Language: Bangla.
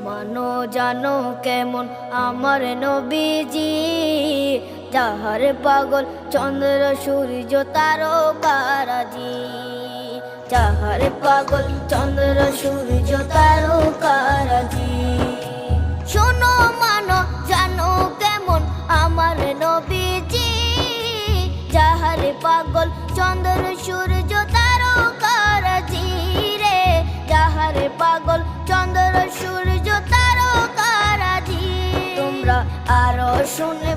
মানো জানো কেমন আমার নবীজি, যাহার পাগল চন্দ্র সূর্য তারকারাজি, যাহার পাগল চন্দ্র সূর্য তারকারাজি। শোনো মানো জানো কেমন আমার নবীজি, যাহার পাগল চন্দ্র সূর্য তারকারাজি রে, যাহার পাগল চন্দ্র সূর্য তারকারাজি। তোমরা আরো শুনে